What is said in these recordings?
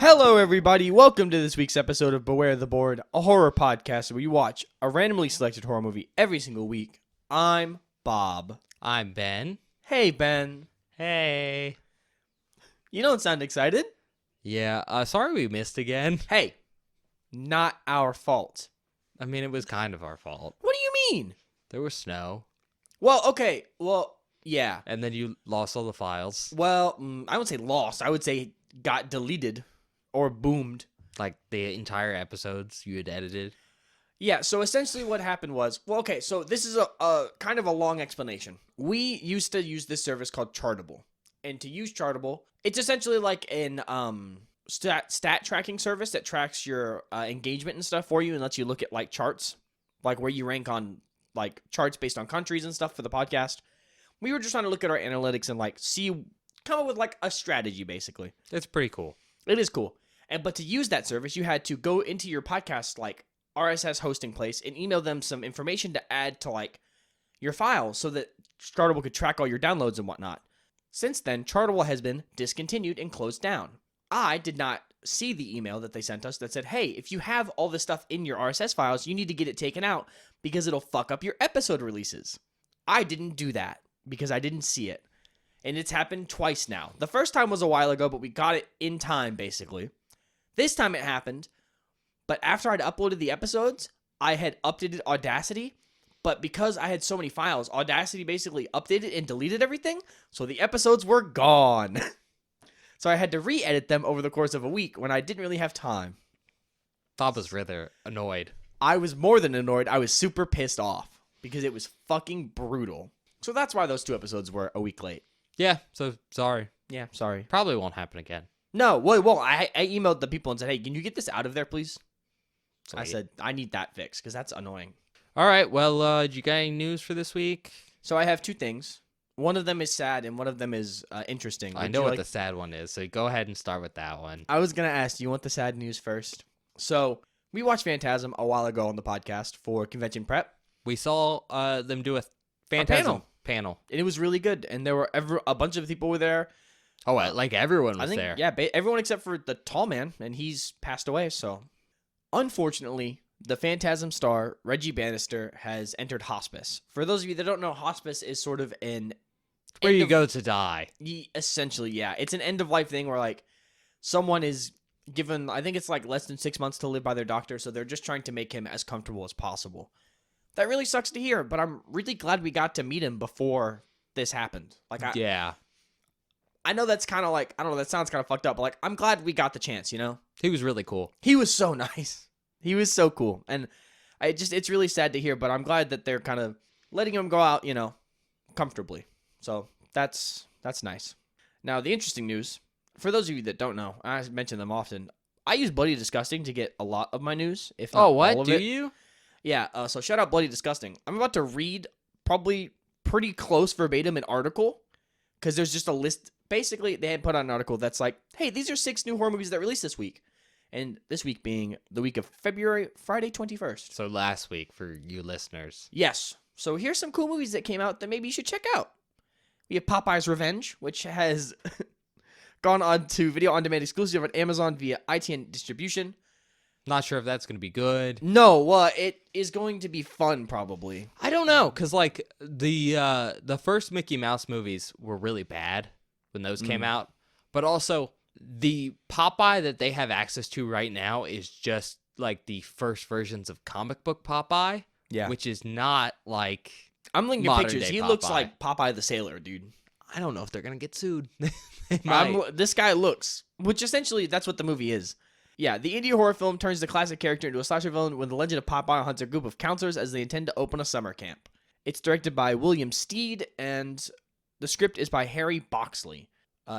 Hello, everybody. Welcome to this week's episode of Beware the Board, a horror podcast where we watch a randomly selected horror movie every single week. I'm Bob. I'm Ben. Hey, Ben. Hey. You don't sound excited. Yeah, sorry we missed again. Hey, not our fault. I mean, it was kind of our fault. What do you mean? There was snow, Well, okay. Well, yeah. and then you lost all the files. Well, I would say lost. I would say got deleted or boomed. Like, the entire episodes you had edited. Yeah, so essentially what happened was, well, okay, so this is a kind of a long explanation. We used to use this service called Chartable. And to use Chartable, it's essentially like an stat tracking service that tracks your engagement and stuff for you and lets you look at like charts, like where you rank on like charts based on countries and stuff for the podcast. We were just trying to look at our analytics and like come up with like a strategy basically. It's pretty cool. It is cool. But to use that service, you had to go into your podcast like RSS hosting place and email them some information to add to like your files so that Chartable could track all your downloads and whatnot. Since then, Chartable has been discontinued and closed down. I did not see the email that they sent us that said, hey, if you have all this stuff in your RSS files, you need to get it taken out because it'll fuck up your episode releases. I didn't do that because I didn't see it. And it's happened twice now. The first time was a while ago, but we got it in time, basically. This time it happened, but after I'd uploaded the episodes, I had updated Audacity, but because I had so many files, Audacity basically updated and deleted everything, so the episodes were gone. So I had to re-edit them over the course of a week when I didn't really have time. Bob was rather annoyed. I was more than annoyed. I was super pissed off because it was fucking brutal. So that's why those two episodes were a week late. Yeah, so sorry. Yeah, sorry. Probably won't happen again. No, well, I emailed the people and said, hey, can you get this out of there, please? Sweet. I said, I need that fixed because that's annoying. All right, well, did you got any news for this week? So I have two things. One of them is sad and one of them is interesting. I know what the sad one is, so go ahead and start with that one. I was going to ask, do you want the sad news first? So we watched Phantasm a while ago on the podcast for convention prep. We saw them do a Phantasm panel. And it was really good. And there were a bunch of people were there. Oh, like everyone was there. Yeah, everyone except for the tall man, and he's passed away, so. Unfortunately, the Phantasm star, Reggie Bannister, has entered hospice. For those of you that don't know, hospice is sort of an... Where you go to die. Essentially, yeah. It's an end-of-life thing where, like, someone is given, I think it's, like, less than 6 months to live by their doctor, so they're just trying to make him as comfortable as possible. That really sucks to hear, but I'm really glad we got to meet him before this happened. Yeah. I know that's kind of like, I don't know, that sounds kind of fucked up, but like, I'm glad we got the chance, you know? He was really cool. He was so nice. He was so cool. And it's really sad to hear, but I'm glad that they're kind of letting him go out, you know, comfortably. So that's nice. Now, the interesting news, for those of you that don't know, I mention them often, I use Bloody Disgusting to get a lot of my news, if not all of it. Do you? Yeah, so shout out Bloody Disgusting. I'm about to read probably pretty close verbatim an article, because there's just a list. Basically, they had put out an article that's like, hey, these are 6 new horror movies that released this week. And this week being the week of Friday 21st. So last week for you listeners. Yes. So here's some cool movies that came out that maybe you should check out. We have Popeye's Revenge, which has gone on to video on demand exclusive on Amazon via ITN distribution. Not sure if that's going to be good. No, well, it is going to be fun, probably. I don't know, because like the first Mickey Mouse movies were really bad when those came out, but also the Popeye that they have access to right now is just like the first versions of comic book Popeye, which is not like I'm looking at pictures. He Popeye. looks like Popeye the Sailor, dude. I don't know if they're gonna get sued. This guy looks, which essentially that's what the movie is. Yeah, the indie horror film turns the classic character into a slasher villain when the legend of Popeye hunts a group of counselors as they intend to open a summer camp. It's directed by William Steed, and the script is by Harry Boxley.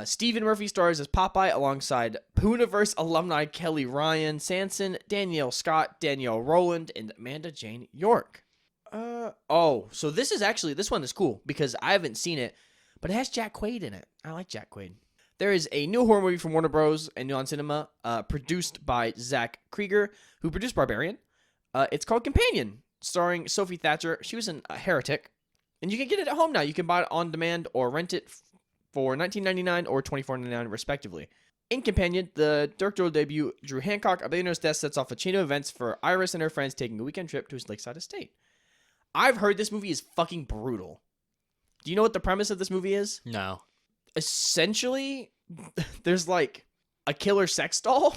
Stephen Murphy stars as Popeye alongside Pooniverse alumni Kelly Ryan Sanson, Danielle Scott, Danielle Rowland, and Amanda Jane York. So this one is cool because I haven't seen it, but it has Jack Quaid in it. I like Jack Quaid. There is a new horror movie from Warner Bros. And Neon Cinema, produced by Zach Krieger, who produced Barbarian. It's called Companion, starring Sophie Thatcher. She was in Heretic, and you can get it at home now. You can buy it on demand or rent it for $19.99 or $24.99 respectively. In Companion, the directorial debut, Drew Hancock, a billionaire's death sets off a chain of events for Iris and her friends taking a weekend trip to his lakeside estate. I've heard this movie is fucking brutal. Do you know what the premise of this movie is? No. Essentially, there's like a killer sex doll.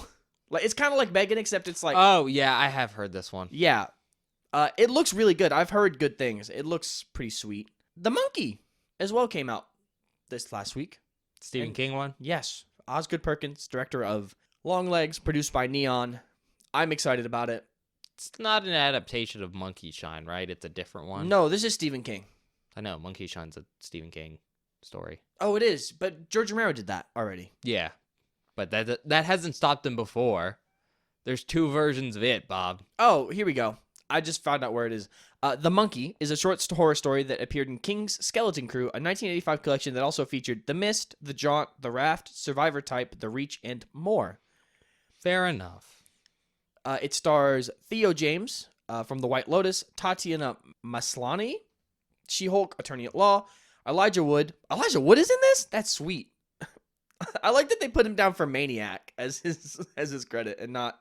Like it's kind of like Megan, except it's like Oh, yeah, I have heard this one. yeah. It looks really good. I've heard good things. It looks pretty sweet. The Monkey as well came out this last week. Stephen King one? Yes, Osgood Perkins, director of Longlegs, produced by Neon. I'm excited about it. It's not an adaptation of Monkey Shine, right? It's a different one. No, this is Stephen King. I know, Monkey Shine's a Stephen King story. Oh, it is, but George Romero did that already. Yeah, but that hasn't stopped him before. There's 2 versions of it, Bob. Oh, here we go. I just found out where it is. The Monkey is a short horror story that appeared in King's Skeleton Crew, a 1985 collection that also featured The Mist, The Jaunt, The Raft, Survivor Type, The Reach, and more. Fair enough. It stars Theo James from The White Lotus, Tatiana Maslany, She-Hulk, Attorney at Law, Elijah Wood. Elijah Wood is in this? That's sweet. I like that they put him down for Maniac as his credit and not,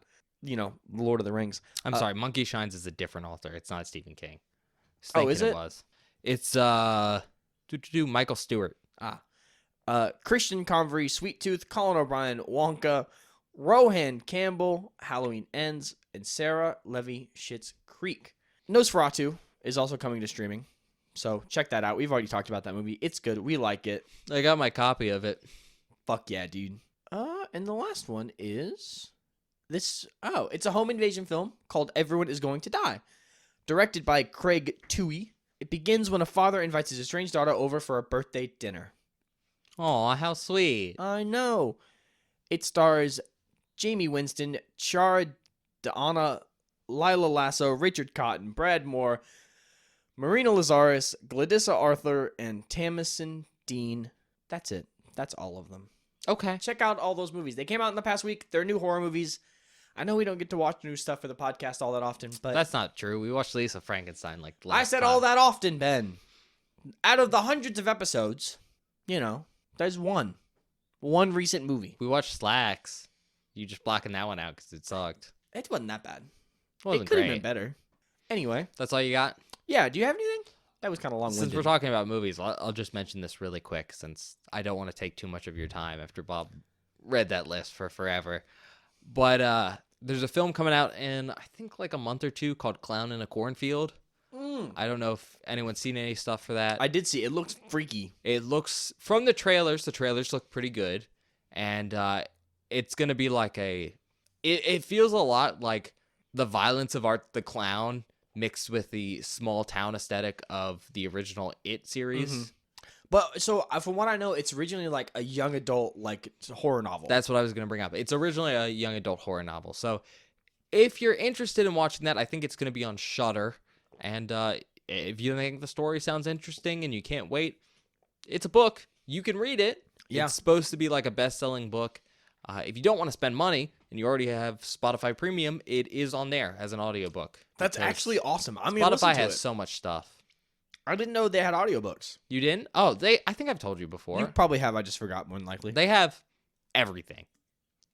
Lord of the Rings. I'm sorry, Monkey Shines is a different author. It's not Stephen King. Oh, is it? It's Michael Stewart. Christian Convery, Sweet Tooth, Colin O'Brien, Wonka, Rohan Campbell, Halloween Ends, and Sarah Levy Schitt's Creek. Nosferatu is also coming to streaming, so check that out. We've already talked about that movie. It's good. We like it. I got my copy of it. Fuck yeah, dude. And the last one is this. Oh, it's a home invasion film called Everyone is Going to Die, directed by Craig Toohey. It begins when a father invites his estranged daughter over for a birthday dinner. Aw, how sweet. I know. It stars Jamie Winston, Chara D'Anna, Lila Lasso, Richard Cotton, Brad Moore, Marina Lazarus, Gladys Arthur, and Tamsin Dean. That's it. That's all of them. Okay. Check out all those movies. They came out in the past week. They're new horror movies. I know we don't get to watch new stuff for the podcast all that often, but That's not true. We watched Lisa Frankenstein last I said time. all that often, Ben. Out of the hundreds of episodes, there's one recent movie. We watched Slacks. You just blocking that one out because it sucked. It wasn't that bad. It wasn't It could have great. been better. Anyway, That's all you got? yeah. Do you have anything? That was kind of long-winded. Since we're talking about movies, I'll just mention this really quick since I don't want to take too much of your time after Bob read that list for forever. But there's a film coming out in, I think, like a month or two called Clown in a Cornfield. I don't know if anyone's seen any stuff for that. I did see. It looks freaky. It looks, from the trailers look pretty good. And it's going to be like it feels a lot like the violence of Art the Clown mixed with the small town aesthetic of the original It series. Mhm. But so from what I know, it's originally like a young adult like horror novel. That's what I was going to bring up. It's originally a young adult horror novel. So if you're interested in watching that, I think it's going to be on Shudder. And if you think the story sounds interesting and you can't wait, it's a book. You can read it. Yeah. It's supposed to be like a best-selling book. If you don't want to spend money and you already have Spotify Premium, it is on there as an audiobook. That's because actually awesome. I'm Spotify has so much stuff. I didn't know they had audiobooks. You didn't? Oh, I think I've told you before. You probably have. I just forgot, more than likely. They have everything.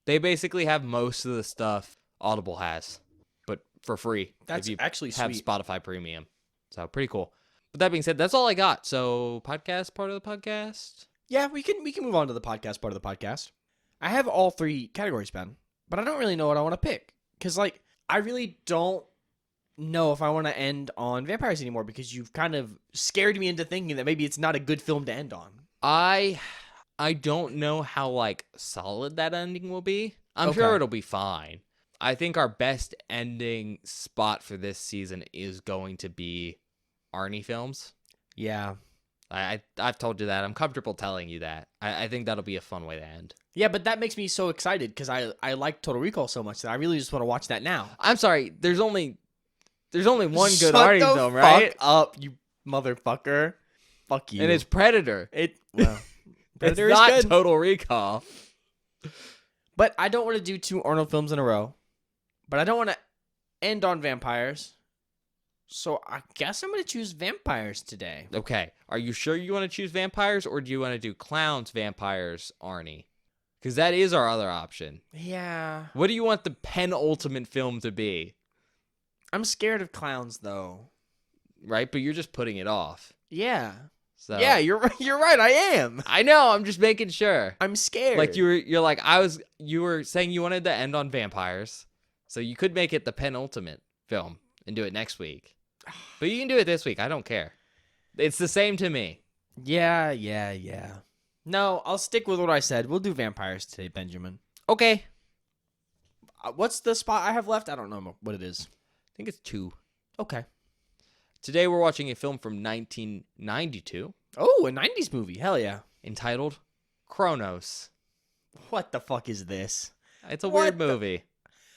They basically have most of the stuff Audible has, but for free. That's if you actually have sweet. Spotify Premium. So pretty cool. But that being said, that's all I got. So podcast, part of the podcast. Yeah, we can move on to the podcast part of the podcast. I have all 3 categories, Ben, but I don't really know what I want to pick because, I really don't know if I want to end on vampires anymore because you've kind of scared me into thinking that maybe it's not a good film to end on. I don't know how solid that ending will be. I'm Okay. sure it'll be fine. I think our best ending spot for this season is going to be Arnie films. Yeah. I've told you that. I'm comfortable telling you that. I think that'll be a fun way to end. Yeah, but that makes me so excited because I like Total Recall so much that I really just want to watch that now. I'm sorry. There's only one good Shut Arnie the film, right? Fuck up, you motherfucker. Fuck you. And it's Predator. Well, Predator It's is not good. Total Recall. But I don't want to do 2 Arnold films in a row. But I don't want to end on vampires. So I guess I'm going to choose vampires today. Okay. Are you sure you want to choose vampires, or do you want to do clowns, vampires, Arnie? Because that is our other option. Yeah. What do you want the penultimate film to be? I'm scared of clowns, though. Right? But you're just putting it off. Yeah. So Yeah, you're right. I am. I know. I'm just making sure. I'm scared. Like you were saying you wanted to end on vampires, so you could make it the penultimate film and do it next week. But you can do it this week. I don't care. It's the same to me. Yeah. No, I'll stick with what I said. We'll do vampires today, Benjamin. Okay. What's the spot I have left? I don't know what it is. I think it's 2. Okay. Today we're watching a film from 1992 Oh, a 90s movie. Hell yeah. entitled Cronos. What the fuck is this? It's a What weird the- movie.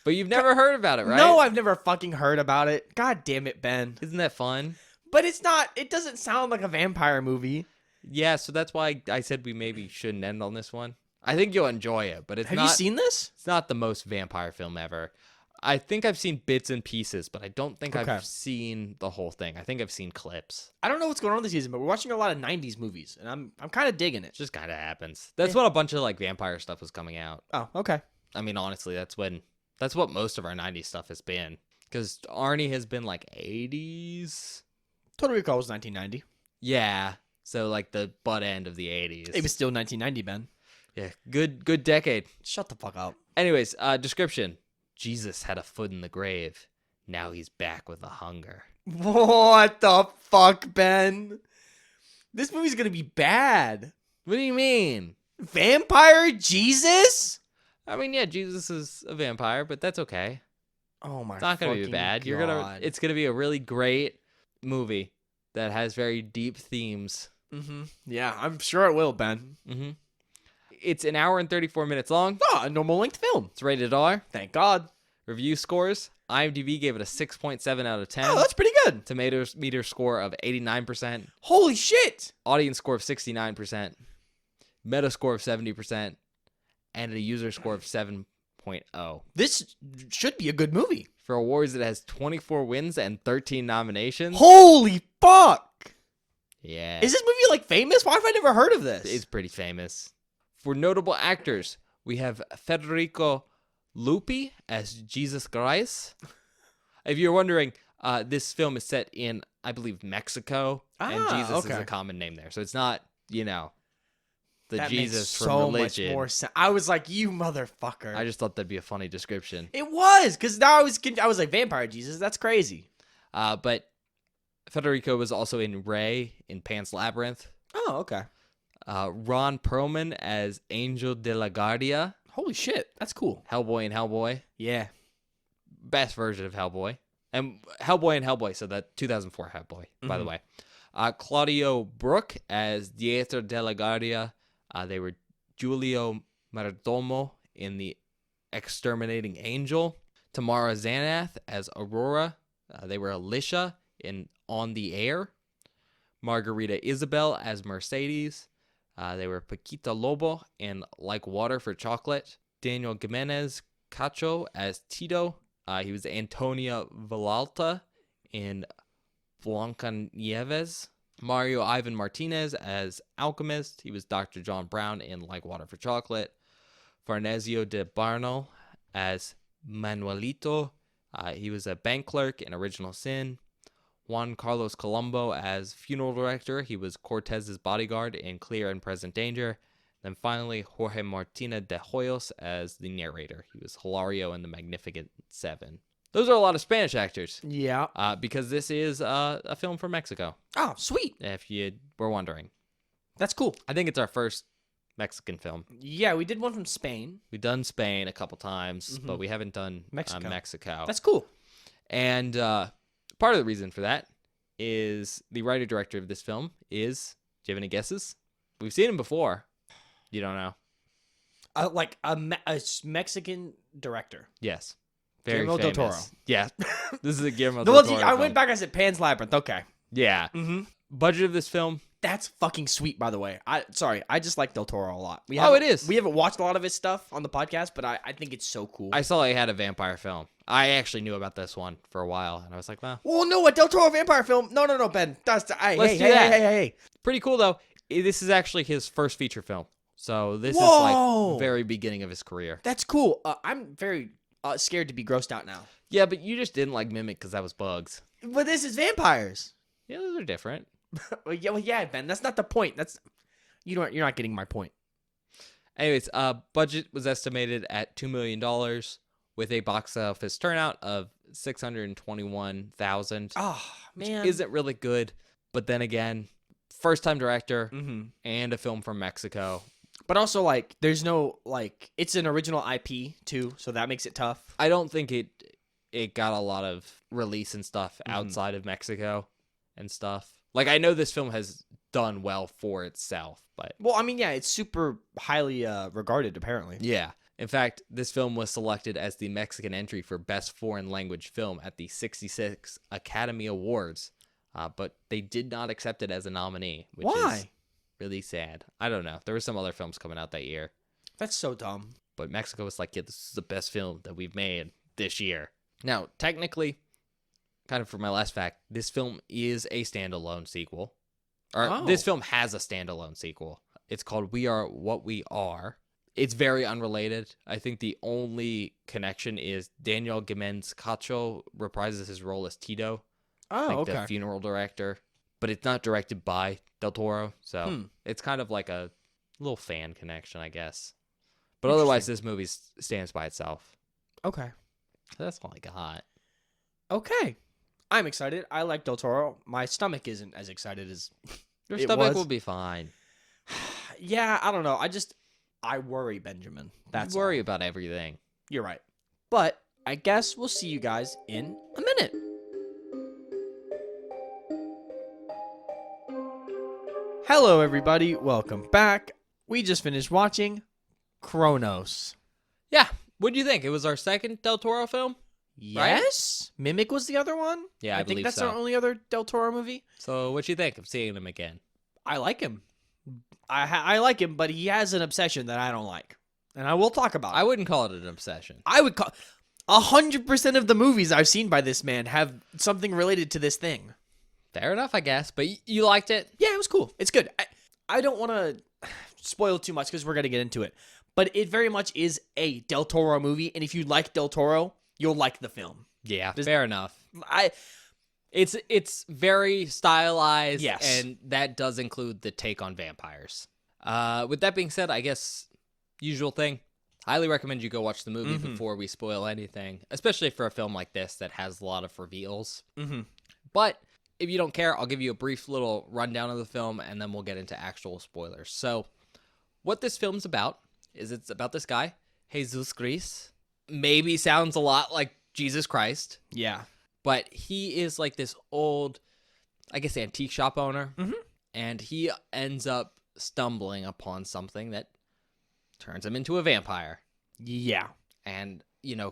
But you've never heard about it, right? No, I've never fucking heard about it. God damn it, Ben. Isn't that fun? But it's not. It doesn't sound like a vampire movie. Yeah, so that's why I said we maybe shouldn't end on this one. I think you'll enjoy it, but Have you seen this? It's not the most vampire film ever. I think I've seen bits and pieces, but I don't think Okay. I've seen the whole thing. I think I've seen clips. I don't know what's going on this season, but we're watching a lot of 90s movies, and I'm kind of digging It it. just kind of happens. That's when a bunch of like vampire stuff was coming out. Oh, okay. I mean, honestly, that's what most of our 90s stuff has been. Because Arnie has been like 80s. Total Recall was 1990. Yeah. So like the butt end of the 80s. It was still 1990, Ben. Yeah. Good decade. Shut the fuck up. Anyways, description. Jesus had a foot in the grave. Now he's back with a hunger. What the fuck, Ben? This movie's gonna be bad. What do you mean? Vampire Jesus? I mean, yeah, Jesus is a vampire, but that's okay. Oh my! It's not gonna be fucking bad. God. It's gonna be a really great movie that has very deep themes. Mm-hmm. Yeah, I'm sure it will, Ben. Mm-hmm. It's an hour and 34 minutes long. Oh, a normal length film. It's rated R. Thank God. Review scores. IMDb gave it a 6.7 out of 10. Oh, that's pretty good. Tomatoes meter score of 89%. Holy shit! Audience score of 69%. Meta score of 70%. And a user score of 7.0. This should be a good movie. For awards, it has 24 wins and 13 nominations. Holy fuck! Yeah. Is this movie like famous? Why have I never heard of this? It's pretty famous. For notable actors, we have Federico Lupi as Jesus Christ. If you're wondering, this film is set in, I believe, Mexico, and Jesus is okay. a common name there. So it's not, the that Jesus makes from so religion. much more sense. I was like, you motherfucker. I just thought that'd be a funny description. It was, because now I was like, vampire Jesus. That's crazy. But Federico was also in Ray in Pan's Labyrinth. Oh, okay. Ron Perlman as Angel de la Guardia. Holy shit, that's cool. Hellboy and Hellboy. Yeah. Best version of Hellboy. And Hellboy, so that 2004 Hellboy, by the way. Claudio Brook as Dieter de la Guardia. They were Giulio Mardomo in The Exterminating Angel. Tamara Zanath as Aurora. They were Alicia in On the Air. Margarita Isabel as Mercedes. They were Paquita Lobo in Like Water for Chocolate. Daniel Gimenez Cacho as Tito. He was Antonia Villalta in Blancanieves. Mario Ivan Martinez as Alchemist. He was Dr. John Brown in Like Water for Chocolate. Farnesio de Barno as Manuelito. He was a bank clerk in Original Sin. Juan Carlos Colombo as funeral director. He was Cortez's bodyguard in Clear and Present Danger. Then finally, Jorge Martina de Hoyos as the narrator. He was Hilario in The Magnificent Seven. Those are a lot of Spanish actors. Yeah. Because this is a film from Mexico, Oh, sweet. if you were wondering. That's cool. I think it's our first Mexican film. Yeah, we did one from Spain. We've done Spain a couple times, but we haven't done Mexico. Mexico. That's cool. And part of the reason for that is the writer-director of this film is, do you have any guesses? We've seen him before. You don't know? Like a Mexican director. Yes. Very Guillermo del famous. Toro. Yeah. This is a Guillermo No, del Toro I film. went back. I said Pan's Labyrinth. Okay. Yeah. Mm-hmm. Budget of this film, That's fucking sweet, by the way. I just like Del Toro a lot. Oh, it is. We haven't watched a lot of his stuff on the podcast, but I think it's so cool. I saw he had a vampire film. I actually knew about this one for a while, and I was like, well, Well, no, a Del Toro vampire film. No, Ben. Let's do that. Hey. pretty cool, though. This is actually his first feature film. So this Whoa! is like very beginning of his career. That's cool. I'm very scared to be grossed out now. Yeah, but you just didn't like Mimic because that was bugs. But this is vampires. Yeah, those are different. Yeah, Ben. That's not the point. You're not getting my point. Anyways, budget was estimated at $2 million with a box office turnout of 621,000. Oh man, Which isn't really good. But then again, first time director Mm-hmm. and a film from Mexico. But also, like, there's no like, it's an original IP too, so that makes it tough. I don't think it got a lot of release and stuff Mhm. outside of Mexico and stuff. Like, I know this film has done well for itself, but Well, I mean, yeah, it's super highly regarded, apparently. yeah. In fact, this film was selected as the Mexican entry for Best Foreign Language Film at the 66 Academy Awards, but they did not accept it as a nominee, which is Why? really sad. I don't know. There were some other films coming out that year, That's so dumb. but Mexico was like, yeah, this is the best film that we've made this year. Now, technically, kind of for my last fact, this film is a standalone sequel. Or this film has a standalone sequel. It's called We Are What We Are. It's very unrelated. I think the only connection is Daniel Giménez Cacho reprises his role as Tito, Oh, the funeral director, but it's not directed by Del Toro, so it's kind of like a little fan connection, I guess. But otherwise, this movie stands by itself. Okay. That's all I got. Okay. I'm excited. I like Del Toro. My stomach isn't as excited as Your it stomach was. will be fine. Yeah, I don't know. I worry, Benjamin. That's You worry all. about everything. You're right. But I guess we'll see you guys in a minute. Hello, everybody. Welcome back. We just finished watching Cronos. Yeah. What do you think? It was our second Del Toro film? Yes? Mimic was the other one? Yeah, I think believe that's so. our only other Del Toro movie. So what you think of seeing him again? I like him. I like him, but he has an obsession that I don't like. And I will talk about it. I wouldn't call it an obsession. I would call 100% of the movies I've seen by this man have something related to this thing. Fair enough, I guess. But you liked it? Yeah, it was cool. It's good. I don't want to spoil too much because we're going to get into it. But it very much is a Del Toro movie. And if you like Del Toro, you'll like the film. Yeah, fair enough. I It's very stylized, Yes. and that does include the take on vampires. With that being said, I guess usual thing. Highly recommend you go watch the movie before we spoil anything, especially for a film like this that has a lot of reveals. Mm-hmm. But if you don't care, I'll give you a brief little rundown of the film, and then we'll get into actual spoilers. So, what this film's about is it's about this guy, Jesus Christ. Maybe sounds a lot like Jesus Christ. Yeah. But he is like this old, I guess, antique shop owner. Mhm. And he ends up stumbling upon something that turns him into a vampire. Yeah. And,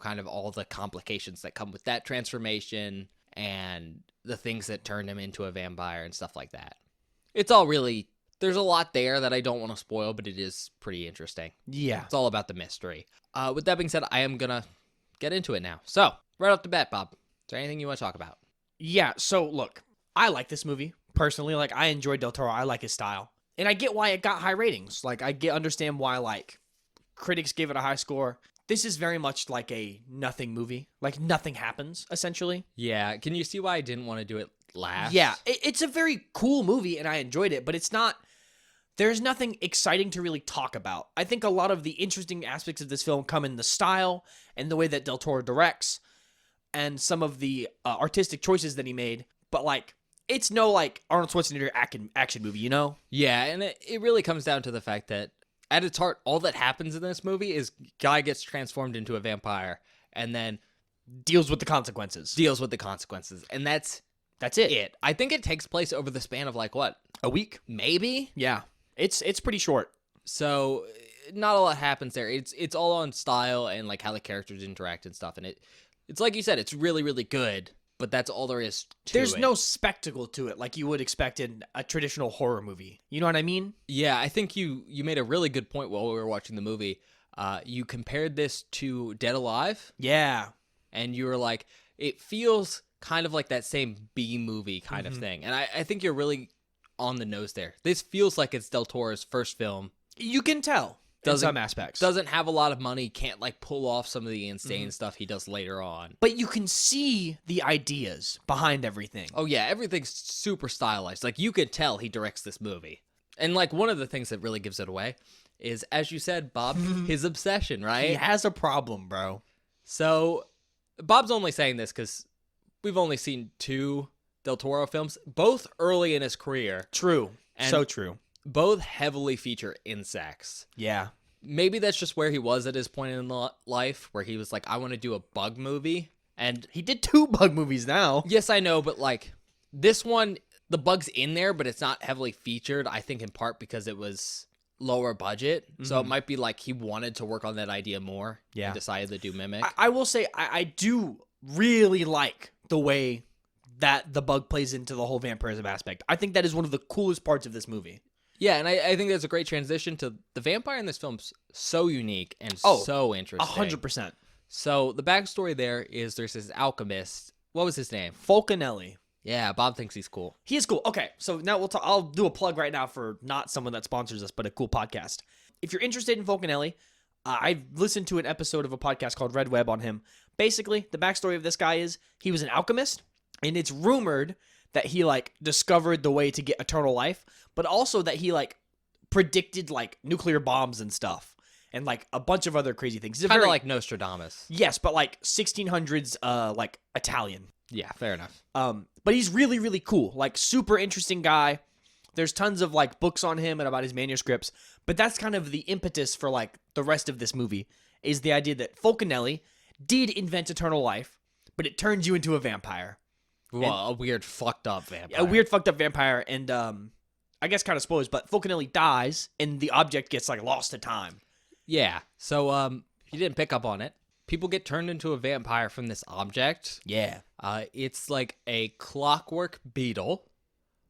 kind of all the complications that come with that transformation and the things that turn him into a vampire and stuff like that. It's all really, there's a lot there that I don't want to spoil, but it is pretty interesting. Yeah. It's all about the mystery. With that being said, I am going to get into it now. So, right off the bat, Bob, is there anything you want to talk about? Yeah, so look, I like this movie personally. Like, I enjoyed Del Toro. I like his style, and I get why it got high ratings. Like, understand why like critics gave it a high score. This is very much like a nothing movie. Like, nothing happens essentially. Yeah, can you see why I didn't want to do it last? Yeah, it's a very cool movie, and I enjoyed it, but it's not. There's nothing exciting to really talk about. I think a lot of the interesting aspects of this film come in the style and the way that Del Toro directs, and some of the artistic choices that he made. But like, it's no like Arnold Schwarzenegger action movie, you know? Yeah, and it really comes down to the fact that at its heart, all that happens in this movie is guy gets transformed into a vampire and then Deals with the consequences. deals with the consequences. And that's it. it. I think it takes place over the span of like what? A week? Maybe? Yeah. It's pretty short. So not a lot happens there. It's all on style and like how the characters interact and stuff. And it's like you said, it's really, really good, but that's all there is to There's it. no spectacle to it like you would expect in a traditional horror movie. You know what I mean? Yeah, I think you made a really good point while we were watching the movie. You compared this to Dead Alive, Yeah. and you were like, it feels kind of like that same B movie kind of thing. And I think you're really on the nose there. This feels like it's Del Toro's first film. You can tell in some aspects. Doesn't have a lot of money, can't like pull off some of the insane stuff he does later on. But you can see the ideas behind everything. Oh yeah, everything's super stylized. Like you could tell he directs this movie. And like one of the things that really gives it away is, as you said, Bob, his obsession, right? He has a problem, bro. So Bob's only saying this because we've only seen 2 Del Toro films, both early in his career. True. And so true. Both heavily feature insects. Yeah. Maybe that's just where he was at his point in life, where he was like, I want to do a bug movie. And He did 2 bug movies now. yes, I know, but like this one, the bug's in there, but it's not heavily featured, I think in part because it was lower budget. So it might be like he wanted to work on that idea more. Yeah. And decided to do Mimic. I will say, I do really like the way that the bug plays into the whole vampirism aspect. I think that is one of the coolest parts of this movie. Yeah, and I think that's a great transition to the vampire in this film's so unique and so interesting. 100%. So the backstory there is there's this alchemist. What was his name? Falconelli. Yeah, Bob thinks he's cool. He is cool. Okay, so now I'll do a plug right now for not someone that sponsors us, but a cool podcast. If you're interested in Falconelli, I've listened to an episode of a podcast called Red Web on him. Basically, the backstory of this guy is he was an alchemist, and it's rumored that he like discovered the way to get eternal life, but also that he like predicted like nuclear bombs and stuff, and like a bunch of other crazy things. Kind of like Nostradamus. Yes, but like 1600s, like Italian. Yeah, fair enough. But he's really, really cool. Like, super interesting guy. There's tons of, like, books on him and about his manuscripts. But that's kind of the impetus for, like, the rest of this movie, is the idea that Falconelli did invent eternal life, but it turns you into a vampire. Well, a weird, fucked up vampire. A weird, fucked up vampire. And, I guess kind of spoilers, but Falconelli dies, and the object gets, like, lost to time. Yeah. So, he didn't pick up on it. People get turned into a vampire from this object. Yeah. It's like a clockwork beetle,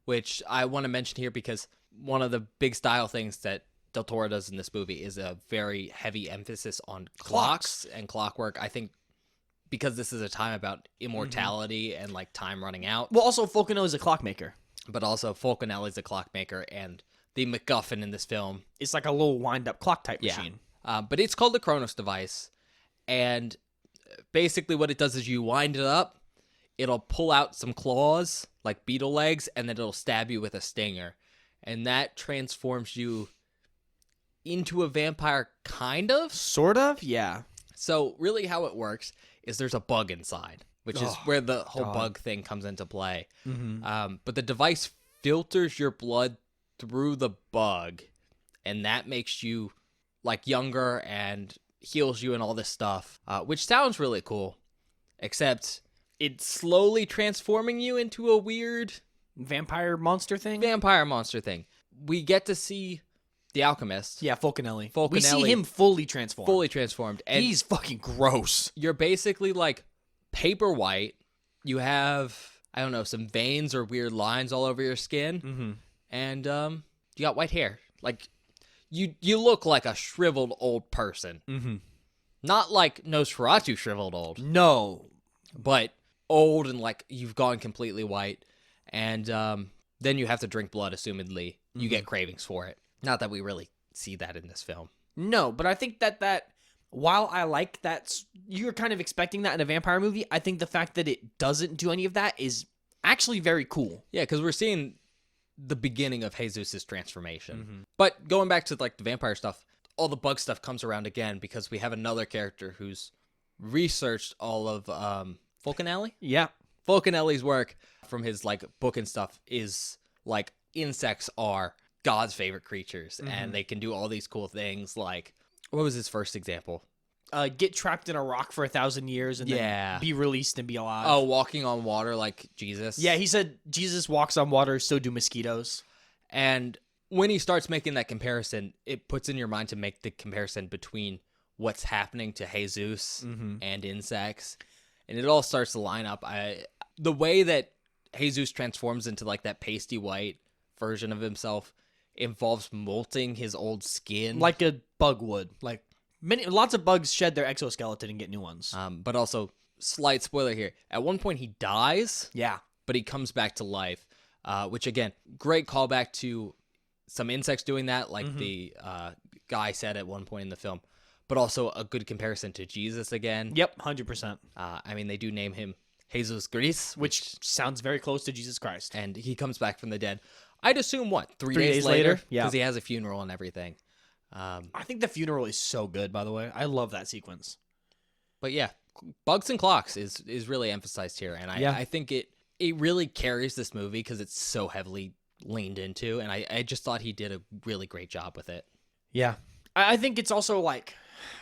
which I want to mention here because one of the big style things that Del Toro does in this movie is a very heavy emphasis on clocks and clockwork. I think because this is a time about immortality and like time running out. Well, also, Falconelli is a clockmaker. But also, Falconelli's a clockmaker, and the MacGuffin in this film. It's like a little wind-up clock type machine. But it's called the Cronos device. And basically what it does is you wind it up, it'll pull out some claws, like beetle legs, and then it'll stab you with a stinger. And that transforms you into a vampire, kind of? Sort of? Yeah. So really how it works is there's a bug inside, which is where the whole God. bug thing comes into play. Mm-hmm. But the device filters your blood through the bug, and that makes you like younger and heals you and all this stuff, which sounds really cool, except it's slowly transforming you into a weird Vampire monster thing? vampire monster thing. We get to see the alchemist Yeah, Falconelli. We Falconelli. see him fully transformed. fully transformed, and He's fucking gross. you're basically like paper white. You have, I don't know, some veins or weird lines all over your skin, Mm-hmm. and you got white hair. Like you look like a shriveled old person. Mm-hmm. Not like Nosferatu shriveled old, No. but old and like you've gone completely white. And then you have to drink blood, assumedly. You get cravings for it. Not that we really see that in this film. No, but I think that while I like that, you're kind of expecting that in a vampire movie, I think the fact that it doesn't do any of that is actually very cool. Yeah, because we're seeing the beginning of Jesus' transformation. Mm-hmm. But going back to like the vampire stuff, all the bug stuff comes around again because we have another character who's researched all of Falconelli. Yeah. Falconelli's work from his like book and stuff is like insects are God's favorite creatures, and they can do all these cool things. Like, what was his first example? Get trapped in a rock for 1,000 years and then be released and be alive. Oh, walking on water like Jesus. Yeah, he said Jesus walks on water, so do mosquitoes. And when he starts making that comparison, it puts in your mind to make the comparison between what's happening to Jesus and insects. And it all starts to line up. The way that Jesus transforms into like that pasty white version of himself involves molting his old skin. Like a bug would. Like lots of bugs shed their exoskeleton and get new ones. But also, slight spoiler here. At one point he dies, Yeah. but he comes back to life, which again, great callback to some insects doing that, like Mm-hmm. the guy said at one point in the film, but also a good comparison to Jesus again. Yep, 100%. I mean, they do name him Jesus Christ, Which sounds very close to Jesus Christ. and he comes back from the dead. I'd assume, what, 3 3 days days later? later? Yeah. Because he has a funeral and everything. I think the funeral is so good, by the way. I love that sequence. But yeah, bugs and clocks is really emphasized here, and Yeah. I think it really carries this movie because it's so heavily leaned into, and I just thought he did a really great job with it. Yeah. I think it's also like,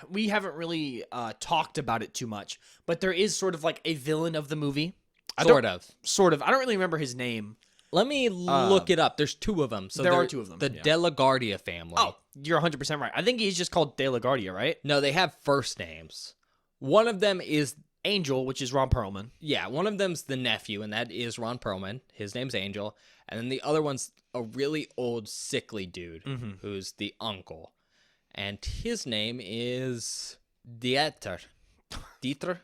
we haven't really talked about it too much, but there is sort of like a villain of the movie. Sort of. Sort of. I don't really remember his name. Let me look it up. There's 2 of them. So there are 2 of them. The yeah. De La Guardia family. Oh, you're 100% right. I think he's just called De La Guardia, right? No, they have first names. One of them is, Angel, which is Ron Perlman. yeah, one of them's the nephew, and that is Ron Perlman. His name's Angel. And then the other one's a really old, sickly dude who's the uncle. And his name is Dieter. Dieter?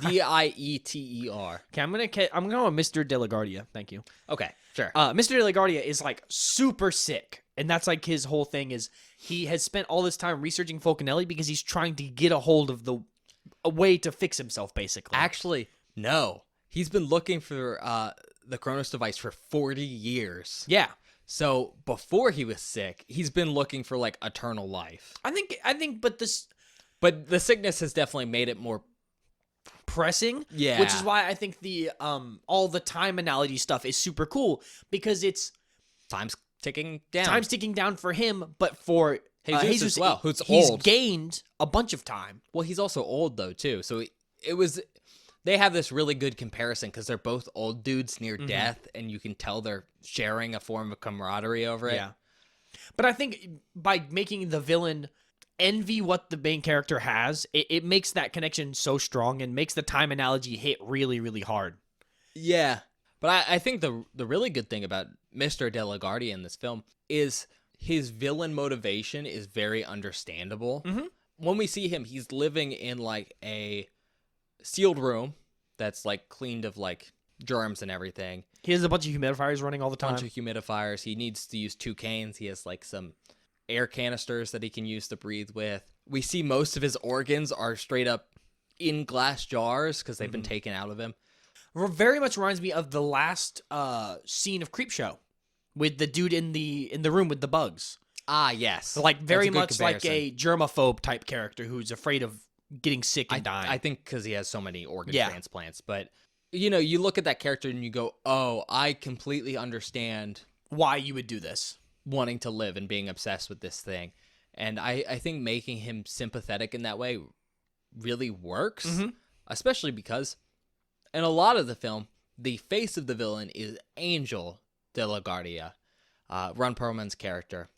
Dieter. Okay, I'm going with Mr. De La Guardia. Thank you. Okay, sure. Mr. De La Guardia is like super sick, and that's like his whole thing is he has spent all this time researching Falconelli because he's trying to get a hold of a way to fix himself, basically. Actually, no. He's been looking for the Cronos device for 40 years. Yeah, So before he was sick, he's been looking for like eternal life. I think, but this But the sickness has definitely made it more. pressing, Yeah. which is why I think the all the time analogy stuff is super cool because it's Time's ticking down. time's ticking down for him, but for Jesus as well, who's he's old. gained a bunch of time. Well, he's also old though too. So it was. They have this really good comparison because they're both old dudes near death, and you can tell they're sharing a form of camaraderie over it. Yeah. But I think by making the villain envy what the main character has, it makes that connection so strong and makes the time analogy hit really, really hard. Yeah. But I think the really good thing about Mr. De La Guardia in this film is his villain motivation is very understandable. Mhm. When we see him, he's living in like a sealed room that's like cleaned of like germs and everything. He has a bunch of humidifiers running all the time. Bunch of humidifiers. He needs to use 2 canes. He has like some air canisters that he can use to breathe with. We see most of his organs are straight up in glass jars because they've been taken out of him. Very much reminds me of the last scene of Creepshow with the dude in the room with the bugs. Ah, yes. Like very That's a good much like comparison. a germaphobe type character who's afraid of getting sick and dying. I think because he has so many organ Yeah. transplants. But, you know, you look at that character and you go, oh, I completely understand why you would do this. wanting to live and being obsessed with this thing. And I think making him sympathetic in that way really works, especially because in a lot of the film, the face of the villain is Angel De La Guardia, Ron Perlman's character.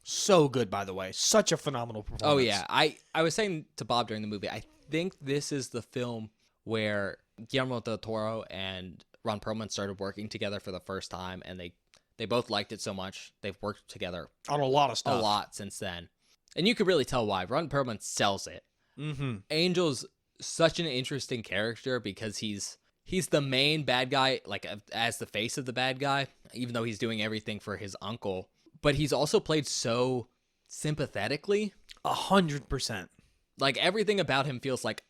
So good, by the way. Such a phenomenal performance. Oh, yeah. I was saying to Bob during the movie, I think this is the film where Guillermo del Toro and Ron Perlman started working together for the first time, and they both liked it so much. They've worked together On a lot of stuff. a lot since then. And you could really tell why. Ron Perlman sells it. Mm-hmm. Angel's such an interesting character because he's the main bad guy, like as the face of the bad guy, even though he's doing everything for his uncle. But he's also played so sympathetically. 100%. Like everything about him feels like,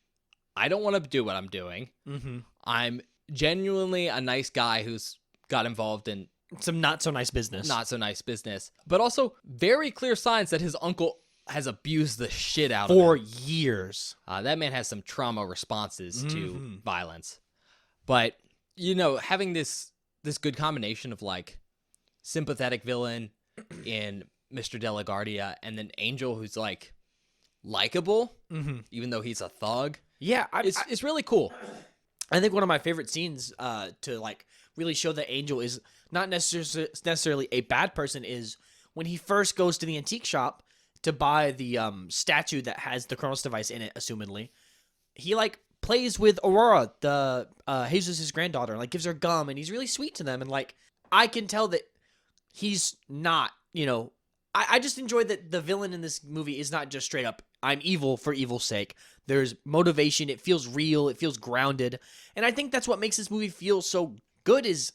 I don't want to do what I'm doing. Mm-hmm. I'm genuinely a nice guy who's got involved in Some not so nice business. not so nice business, but also very clear signs that his uncle has abused the shit out of him. for years. That man has some trauma responses to violence. But, you know, having this good combination of like sympathetic villain in Mr. De La Guardia and then Angel who's like likable, even though he's a thug, Yeah, it's really cool. I think one of my favorite scenes to like really show that Angel is not necessarily a bad person is when he first goes to the antique shop to buy the statue that has the Cronos device in it, assumedly. He like plays with Aurora, the Jesus' granddaughter, like gives her gum, and he's really sweet to them. And like I can tell that he's not, you know, I just enjoy that the villain in this movie is not just straight up, I'm evil for evil's sake. There's motivation. It feels real. It feels grounded. And I think that's what makes this movie feel so good is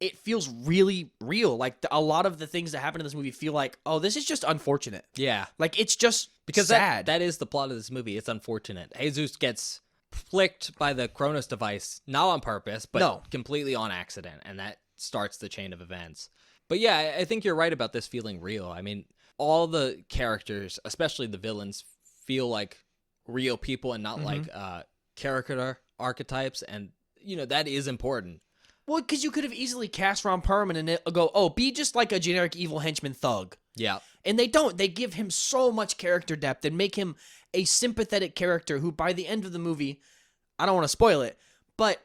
it feels really real. Like a lot of the things that happen in this movie feel like, oh, this is just unfortunate. Yeah. Like it's just Because sad. that is the plot of this movie. It's unfortunate. Jesus gets flicked by the Cronos device, not on purpose, but No. completely on accident, and that starts the chain of events. But yeah, I think you're right about this feeling real. I mean, all the characters, especially the villains, feel like real people and not like character archetypes, and that is important. Well, because you could have easily cast Ron Perlman and go, oh, be just like a generic evil henchman thug. Yeah. And they don't. They give him so much character depth and make him a sympathetic character who, by the end of the movie, I don't want to spoil it, but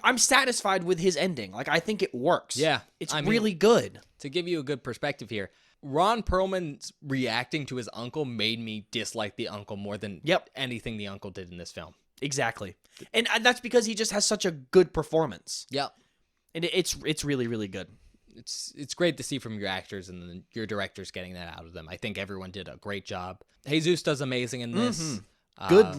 I'm satisfied with his ending. Like, I think it works. Yeah. It's I mean, really good. To give you a good perspective here, Ron Perlman's reacting to his uncle made me dislike the uncle more than anything the uncle did in this film. Exactly. And that's because he just has such a good performance. Yep. And it's really, really good. It's great to see from your actors and then your directors getting that out of them. I think everyone did a great job. Jesus does amazing in this.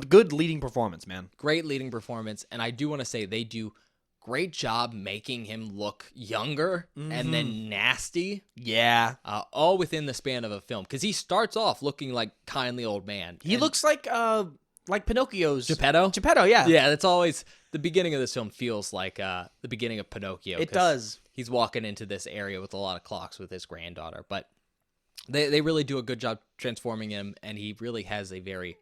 Good leading performance, man. Great leading performance. And I do want to say they do great job making him look younger and then nasty. Yeah. All within the span of a film. Because he starts off looking like kindly old man. He looks like Pinocchio's Geppetto? Geppetto, yeah. Yeah, that's always the beginning of this film feels like the beginning of Pinocchio. It does. He's walking into this area with a lot of clocks with his granddaughter, but they really do a good job transforming him, and he really has a very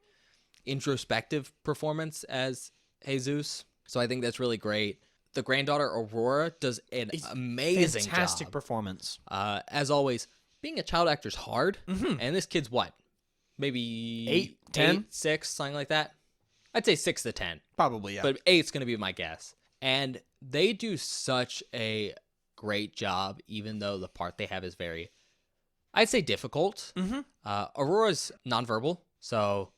introspective performance as Jesus. So I think that's really great. The granddaughter Aurora does an amazing fantastic job. Performance. As always, being a child actor is hard, and this kid's what? Maybe 8, 10? 6, something like that. I'd say 6 to 10. Probably, yeah. But 8's going to be my guess. And they do such a great job, even though the part they have is very, I'd say, difficult. Aurora's nonverbal, so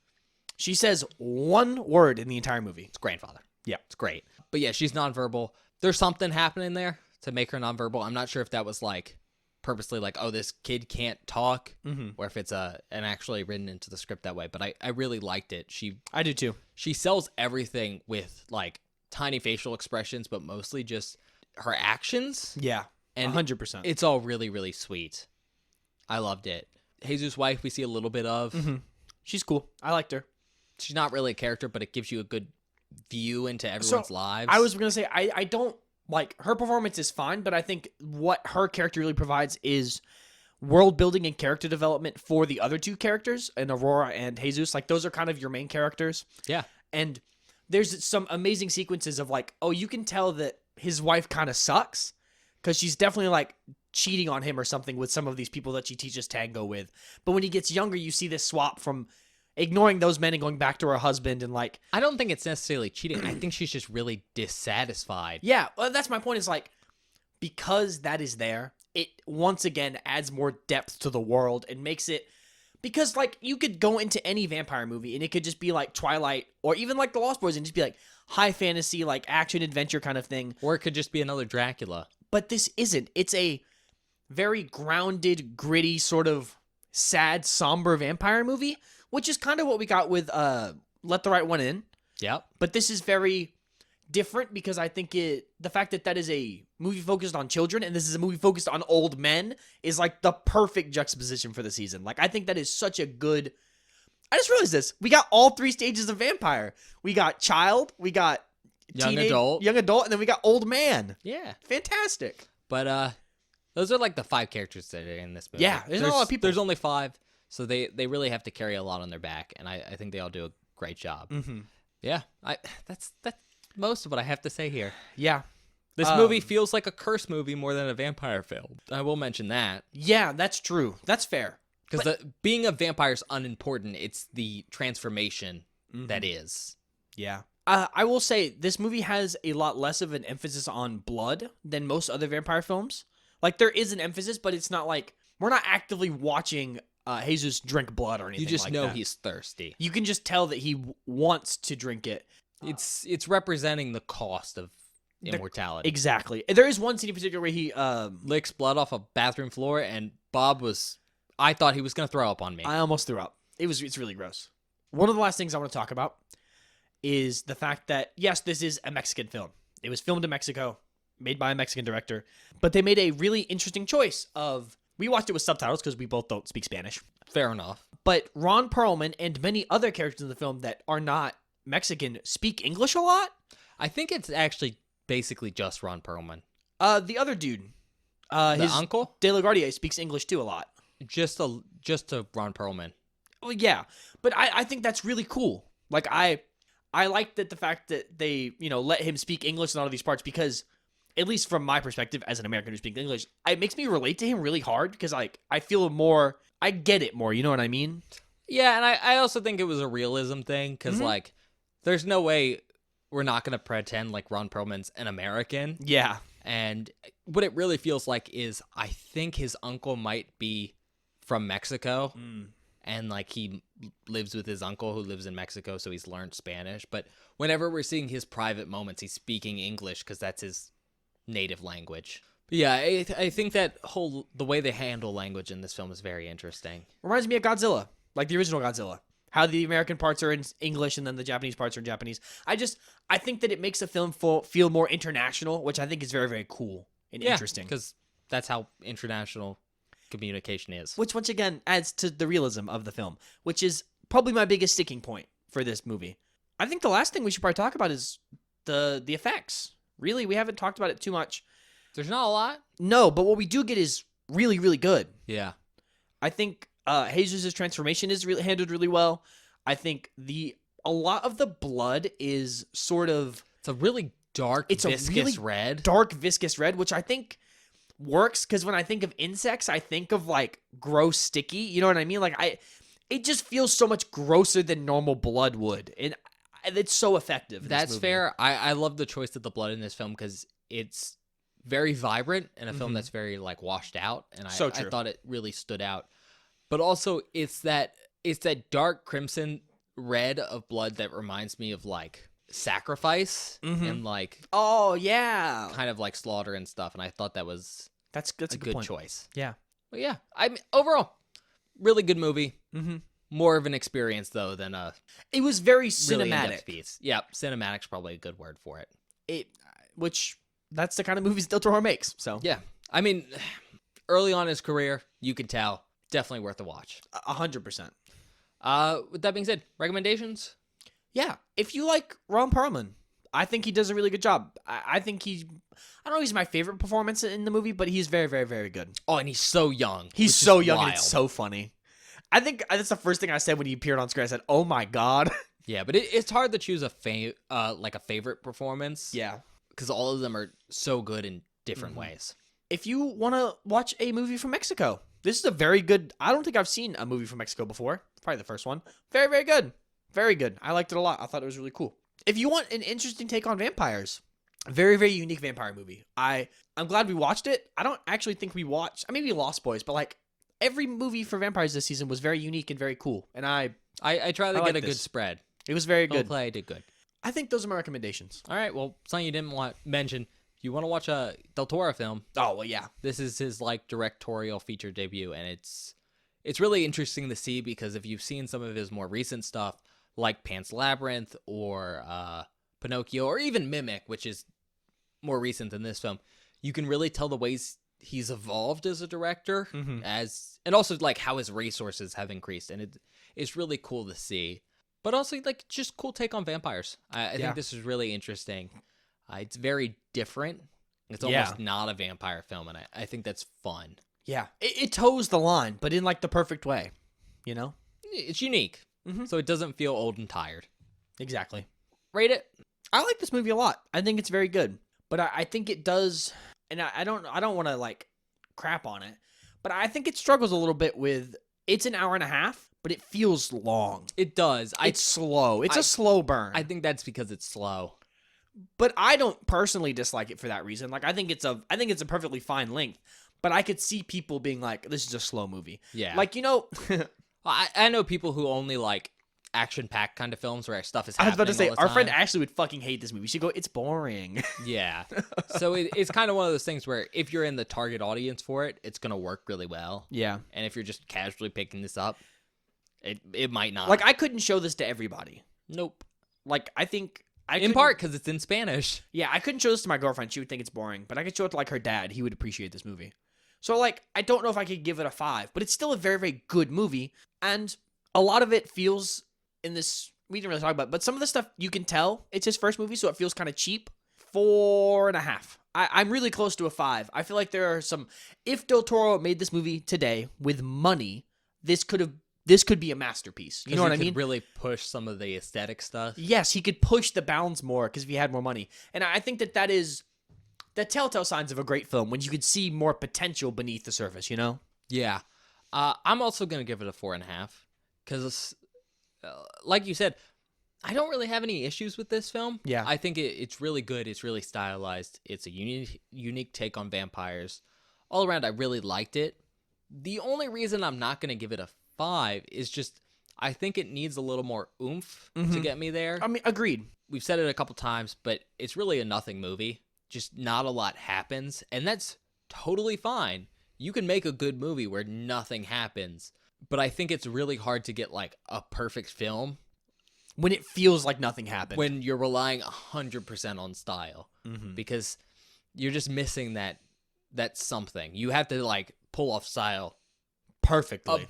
she says one word in the entire movie. it's grandfather. Yeah. It's great. But yeah, she's nonverbal. There's something happening there to make her nonverbal. I'm not sure if that was like purposely like, oh, this kid can't talk, or if it's an actually written into the script that way. But I really liked it. I do too. She sells everything with like tiny facial expressions, but mostly just her actions. Yeah, and 100%. It's all really, really sweet. I loved it. Jesus' wife, we see a little bit of. She's cool. I liked her. She's not really a character, but it gives you a good view into everyone's lives. I was going to say, I don't, like, her performance is fine, but I think what her character really provides is world building and character development for the other two characters, and Aurora and Jesus. Like, those are kind of your main characters. Yeah. And there's some amazing sequences of, like, oh, you can tell that his wife kind of sucks, because she's definitely, like, cheating on him or something with some of these people that she teaches tango with. But when he gets younger, you see this swap from ignoring those men and going back to her husband, and like, I don't think it's necessarily cheating. I think she's just really dissatisfied. Yeah, well, that's my point. Is like, because that is there, it once again adds more depth to the world and makes it, because like you could go into any vampire movie and it could just be like Twilight or even like The Lost Boys and just be like high fantasy, like action adventure kind of thing. Or it could just be another Dracula. But this isn't. It's a very grounded, gritty, sort of sad, somber vampire movie, which is kind of what we got with Let the Right One In. Yep. But this is very different because I think the fact that is a movie focused on children and this is a movie focused on old men is like the perfect juxtaposition for the season. Like, I think that is such a good... I just realized this. We got all 3 stages of vampire. We got child, we got young adult, and then we got old man. Yeah. Fantastic. But those are like the 5 characters that are in this movie. Yeah, there's not a lot of people. There's only 5, so they really have to carry a lot on their back, and I think they all do a great job. Yeah, that's most of what I have to say here. Yeah. This movie feels like a curse movie more than a vampire film. I will mention that. Yeah, that's true. That's fair. Because being a vampire is unimportant. It's the transformation that is. Yeah. I will say this movie has a lot less of an emphasis on blood than most other vampire films. Like, there is an emphasis, but it's not like we're not actively watching Jesus drink blood or anything. You just like know that. He's thirsty. You can just tell that he wants to drink it. It's representing the cost of immortality. Exactly. There is one scene in particular where he licks blood off a bathroom floor, and I thought he was going to throw up on me. I almost threw up. It's really gross. One of the last things I want to talk about is the fact that, yes, this is a Mexican film. It was filmed in Mexico. made by a Mexican director, but they made a really interesting choice of, we watched it with subtitles because we both don't speak Spanish. Fair enough. But Ron Perlman and many other characters in the film that are not Mexican speak English a lot. I think it's actually basically just Ron Perlman. The other dude, his uncle? De La Guardia, speaks English too a lot. Just to Ron Perlman. Well, yeah, but I think that's really cool. Like I like that the fact that they let him speak English in all of these parts, because at least from my perspective as an American who speaks English, it makes me relate to him really hard because like I feel more, I get it more. You know what I mean? Yeah, and I also think it was a realism thing because like there's no way we're not gonna pretend like Ron Perlman's an American. Yeah. And what it really feels like is I think his uncle might be from Mexico. And like he lives with his uncle who lives in Mexico, so he's learned Spanish. But whenever we're seeing his private moments, he's speaking English because that's his native language. But yeah, I think that the way they handle language in this film is very interesting. Reminds me of Godzilla, like the original Godzilla. How the American parts are in English and then the Japanese parts are in Japanese. I think that it makes a film feel more international, which I think is very, very cool and interesting. Because that's how international communication is. Which, once again, adds to the realism of the film, which is probably my biggest sticking point for this movie. I think the last thing we should probably talk about is the effects. Really, we haven't talked about it too much. There's not a lot. No, but what we do get is really, really good. Yeah. I think Jesus' transformation is really handled really well. I think a lot of the blood is sort of... It's a really dark, viscous red. Dark, viscous red, which I think works because when I think of insects, I think of like gross, sticky. You know what I mean? Like it just feels so much grosser than normal blood would, and it's so effective. In That's this movie. fair. I love the choice of the blood in this film because it's very vibrant in a film that's very like washed out, and I thought it really stood out. But also, it's that dark crimson red of blood that reminds me of like sacrifice and like kind of like slaughter and stuff, and I thought that's a good point. Yeah. But yeah, I mean, overall really good movie. More of an experience though than it was very really cinematic piece. Yeah, cinematic's probably a good word for it. Which that's the kind of movies Del Toro makes. So yeah, I mean, early on in his career, you could tell, definitely worth a watch. 100%. With that being said, recommendations? Yeah, if you like Ron Perlman, I think he does a really good job. I think I don't know if he's my favorite performance in the movie, but he's very, very, very good. Oh, and he's so young. He's so young, and it's so funny. I think that's the first thing I said when he appeared on screen. I said, "Oh my god!" Yeah, but it's hard to choose a favorite performance. Yeah, because all of them are so good in different ways. If you want to watch a movie from Mexico, this is a very good. I don't think I've seen a movie from Mexico before. Probably the first one. Very, very good. Very good. I liked it a lot. I thought it was really cool. If you want an interesting take on vampires, very, very unique vampire movie. I'm glad we watched it. I don't actually think we watched. I mean, we Lost Boys, but like every movie for vampires this season was very unique and very cool. And I tried to get a good spread. It was very good. Play did good. I think those are my recommendations. All right. Well, something you didn't mention. If you want to watch a Del Toro film, oh well, yeah, this is his like directorial feature debut, and it's really interesting to see because if you've seen some of his more recent stuff, like Pan's Labyrinth or Pinocchio, or even Mimic, which is more recent than this film, you can really tell the ways he's evolved as a director, and also like how his resources have increased, and it's really cool to see. But also like just cool take on vampires. I think this is really interesting. It's very different. It's almost not a vampire film, and I think that's fun. Yeah, it toes the line, but in like the perfect way. You know, it's unique, so it doesn't feel old and tired. Exactly. Rate it. I like this movie a lot. I think it's very good, but I think it does, and I don't want to like crap on it, but I think it struggles a little bit with. It's an hour and a half, but it feels long. It does. It's slow. It's a slow burn. I think that's because it's slow. But I don't personally dislike it for that reason. Like I think it's a perfectly fine length. But I could see people being like, "This is a slow movie." Yeah. Like I know people who only like action-packed kind of films where stuff is happening. I was about to say all the our time. friend Ashley would fucking hate this movie. She'd go, "It's boring." Yeah. So it's kind of one of those things where if you're in the target audience for it, it's gonna work really well. Yeah. And if you're just casually picking this up, it might not. Like I couldn't show this to everybody. Nope. Like I think In part because it's in Spanish. Yeah, I couldn't show this to my girlfriend. She would think it's boring. But I could show it to like her dad. He would appreciate this movie. So like, I don't know if I could give it a 5, but it's still a very, very good movie. And a lot of it feels in this, we didn't really talk about it, but some of the stuff you can tell it's his first movie, so it feels kind of cheap. 4.5. I'm really close to a 5. I feel like there are some, if Del Toro made this movie today with money, this could be a masterpiece. You know what I mean? Really push some of the aesthetic stuff. Yes, he could push the bounds more because if he had more money. And I think that is the telltale signs of a great film when you could see more potential beneath the surface, you know? Yeah. I'm also going to give it a 4.5 because, like you said, I don't really have any issues with this film. Yeah. I think it's really good. It's really stylized. It's a unique take on vampires. All around, I really liked it. The only reason I'm not going to give it a 5 is just I think it needs a little more oomph to get me there. I mean, agreed. We've said it a couple times, but it's really a nothing movie. Just not a lot happens, and that's totally fine. You can make a good movie where nothing happens, but I think it's really hard to get like a perfect film When it feels like nothing happened. when you're relying 100% on style, because you're just missing that something. You have to like pull off style perfectly.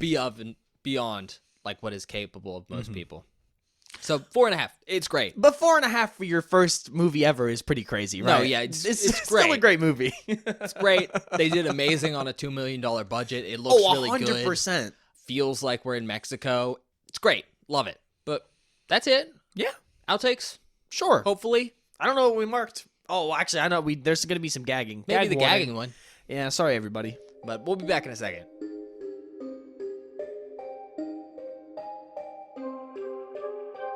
beyond like what is capable of most people. So 4.5, it's great. But 4.5 for your first movie ever is pretty crazy, right? No, yeah, it's still a great. great movie. It's great. They did amazing on a $2 million budget. It looks really 100%. good. Feels like we're in Mexico. It's great. Love it. But that's it. Yeah, Outtakes, sure. hopefully. I don't know what we marked. Oh, actually, I know there's going to be some gagging. Maybe the warning. gagging one. Yeah, sorry, everybody. But we'll be back in a second.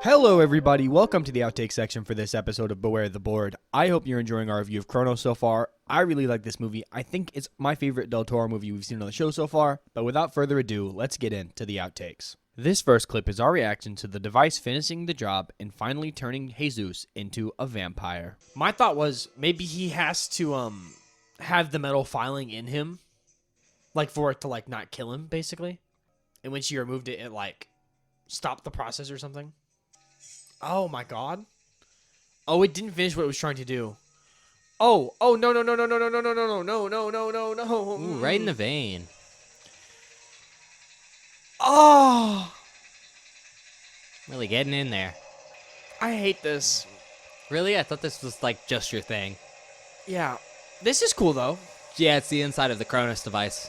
Hello, everybody. Welcome to the outtake section for this episode of Beware the Board. I hope you're enjoying our review of Cronos so far. I really like this movie. I think it's my favorite Del Toro movie we've seen on the show so far. But without further ado, let's get into the outtakes. This first clip is our reaction to the device finishing the job and finally turning Jesus into a vampire. My thought was maybe he has to have the metal filing in him, like for it to like not kill him, basically. And when she removed it, it like stopped the process or something. Oh my god. Oh, it didn't finish what it was trying to do. Oh, no, no, no, no, no, no, no, no, no, no, no, no, no, no. Ooh, right in the vein. Oh, Really getting in there. I hate this. Really? I thought this was like just your thing. Yeah. This is cool though. Yeah, it's the inside of the Cronos device.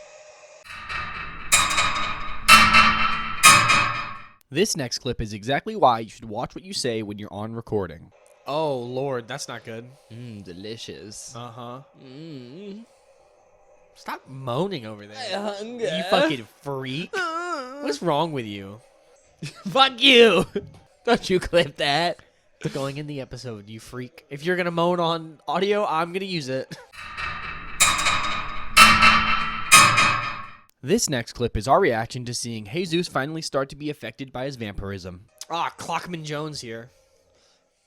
This next clip is exactly why you should watch what you say when you're on recording. Oh, Lord, that's not good. Delicious. Uh-huh. Mmm. Stop moaning over there. Hunger. You fucking freak. What's wrong with you? Fuck you! Don't you clip that. Going in the episode, you freak. If you're gonna moan on audio, I'm gonna use it. This next clip is our reaction to seeing Jesus finally start to be affected by his vampirism. Ah, Clockman Jones here.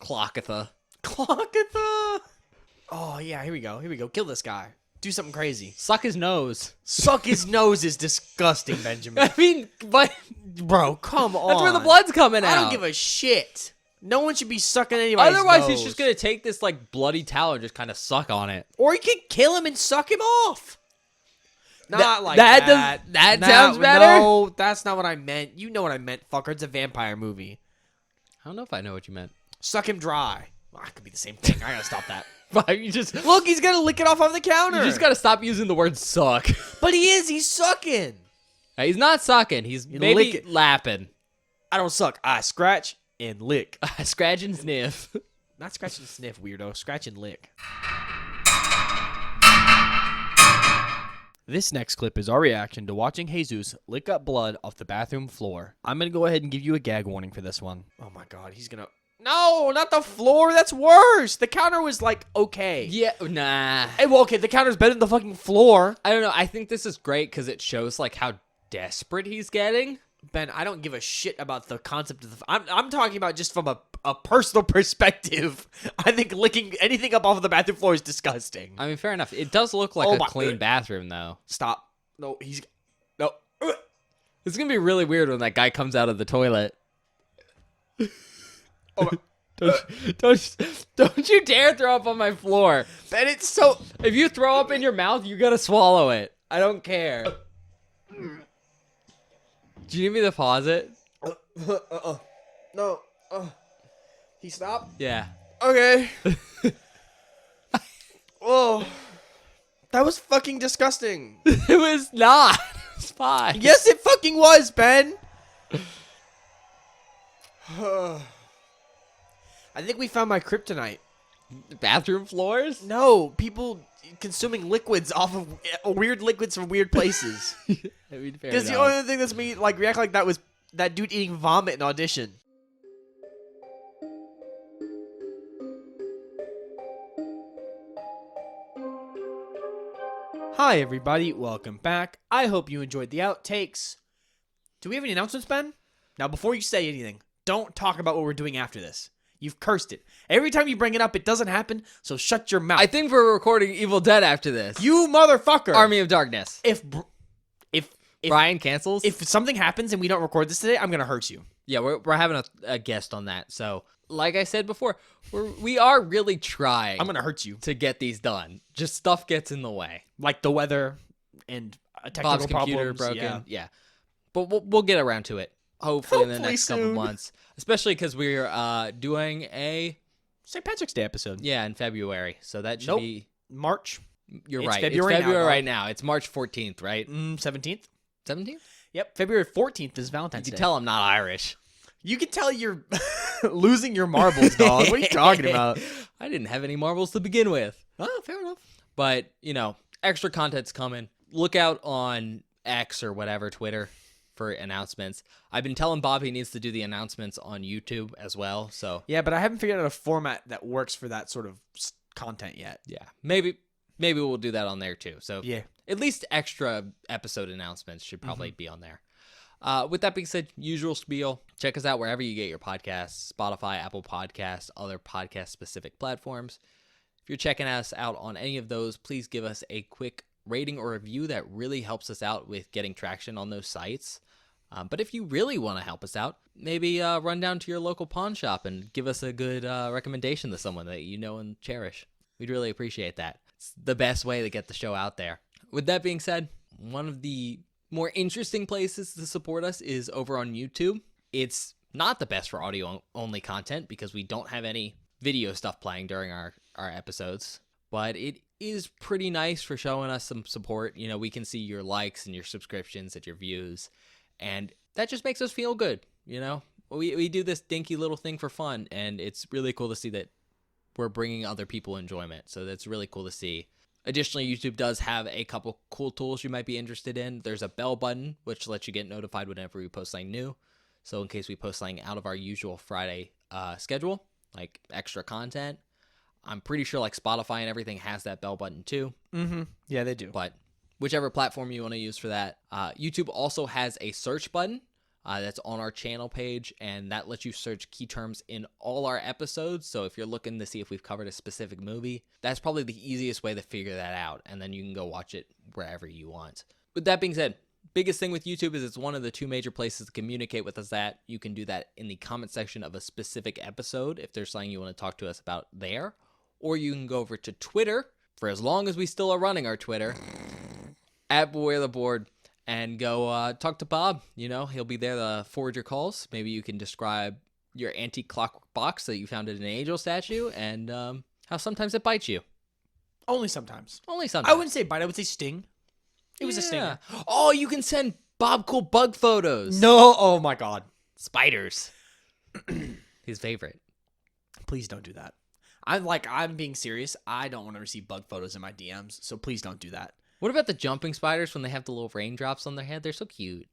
Clockatha. Clockatha! Oh, yeah, here we go. Here we go. Kill this guy. Do something crazy. Suck his nose. Suck his nose is disgusting, Benjamin. I mean, but Bro, come on. that's where the blood's coming out. I don't give a shit. No one should be sucking anybody's Otherwise, nose. he's just gonna take this like bloody towel and just kind of suck on it. Or he could kill him and suck him off. Not like that that. that sounds better? No, that's not what I meant. You know what I meant, fucker. It's a vampire movie. I don't know if I know what you meant. Suck him dry. Well, that could be the same thing. I gotta stop that. But you just Look, he's gonna lick it off the counter. You just gotta stop using the word suck. But he is. He's sucking. He's not sucking. He's You maybe lick it. lapping. I don't suck. I scratch and lick. Scratch and sniff. Not scratch and sniff, weirdo. Scratch and lick. This next clip is our reaction to watching Jesus lick up blood off the bathroom floor. I'm going to go ahead and give you a gag warning for this one. Oh my god, he's going to... No, not the floor. That's worse. The counter was like, okay. Yeah, nah. Hey, well, okay, the counter's better than the fucking floor. I don't know. I think this is great because it shows like how desperate he's getting. Ben, I don't give a shit about the concept of the... I'm talking about just from a personal perspective. I think licking anything up off of the bathroom floor is disgusting. I mean, fair enough. It does look like a clean bathroom, though. Stop. No, he's... No. It's going to be really weird when that guy comes out of the toilet. Oh my... Don't you dare throw up on my floor. Ben, it's so... If you throw up in your mouth, you gotta swallow it. I don't care. Do you need me to pause it? No. He stopped? Yeah. Okay. Oh. That was fucking disgusting. It was not. It's fine. Yes, it fucking was, Ben. I think we found my kryptonite. Bathroom floors? No, people consuming liquids off of weird liquids from weird places. I mean, fair Because the enough. only thing that's me like react like that was that dude eating vomit in Audition. Hi everybody, welcome back. I hope you enjoyed the outtakes. Do we have any announcements, Ben? Now before you say anything, don't talk about what we're doing after this. You've cursed it. Every time you bring it up, it doesn't happen, so shut your mouth. I think we're recording Evil Dead after this. You motherfucker! Army of Darkness. If Brian cancels? if something happens and we don't record this today, I'm gonna hurt you. Yeah, we're having a guest on that. So, like I said before, we are really trying I'm gonna hurt you. to get these done. Just stuff gets in the way. Like the weather and technical Bob's computer problems. broken. Yeah. But we'll get around to it. Hopefully in the Hopefully next couple soon. months. Especially because we're doing a St. Patrick's Day episode. in February. So that should Nope. be March. you're It's right. February it's now, February dog. right now. It's March 14th, right? 17th. 17th? Yep. February 14th is You Valentine's can Day. tell I'm not Irish. You can tell you're losing your marbles, dog. What are you talking about? I didn't have any marbles to begin with. Oh, fair enough. But, extra content's coming. Look out on X or whatever, Twitter, for announcements. I've been telling Bob he needs to do the announcements on YouTube as well. So, Yeah, but I haven't figured out a format that works for that sort of content yet. yeah, maybe we'll do that on there too. So, Yeah. at least extra episode announcements should probably be on there. With that being said, usual spiel. Check us out wherever you get your podcasts, Spotify, Apple Podcasts, other podcast-specific platforms. If you're checking us out on any of those, please give us a quick rating or review. That really helps us out with getting traction on those sites. But if you really want to help us out, maybe run down to your local pawn shop and give us a good recommendation to someone that you know and cherish. We'd really appreciate that. It's the best way to get the show out there. With that being said, one of the more interesting places to support us is over on YouTube. It's not the best for audio-only content because we don't have any video stuff playing during our episodes, but it is pretty nice for showing us some support. We can see your likes and your subscriptions and your views, and that just makes us feel good. We do this dinky little thing for fun, and it's really cool to see that we're bringing other people enjoyment. So that's really cool to see. Additionally, YouTube does have a couple cool tools you might be interested in. There's a bell button, which lets you get notified whenever we post something new. So in case we post something out of our usual Friday schedule, like extra content, I'm pretty sure like Spotify and everything has that bell button too. Mm-hmm. Yeah, they do. But whichever platform you want to use for that. YouTube also has a search button that's on our channel page, and that lets you search key terms in all our episodes. So if you're looking to see if we've covered a specific movie, that's probably the easiest way to figure that out, and then you can go watch it wherever you want. With that being said, biggest thing with YouTube is it's one of the two major places to communicate with us at. You can do that in the comment section of a specific episode if there's something you want to talk to us about there, or you can go over to Twitter, for as long as we still are running our Twitter, at Beware the Board, and go talk to Bob. He'll be there to forward your calls. Maybe you can describe your antique clock box that you found at an angel statue, and how sometimes it bites you. Only sometimes. Only sometimes. I wouldn't say bite. I would say sting. It was a stinger. Oh, you can send Bob cool bug photos. No. Oh my God. Spiders. His favorite. Please don't do that. I'm being serious. I don't want to receive bug photos in my DMs, so please don't do that. What about the jumping spiders when they have the little raindrops on their head? They're so cute.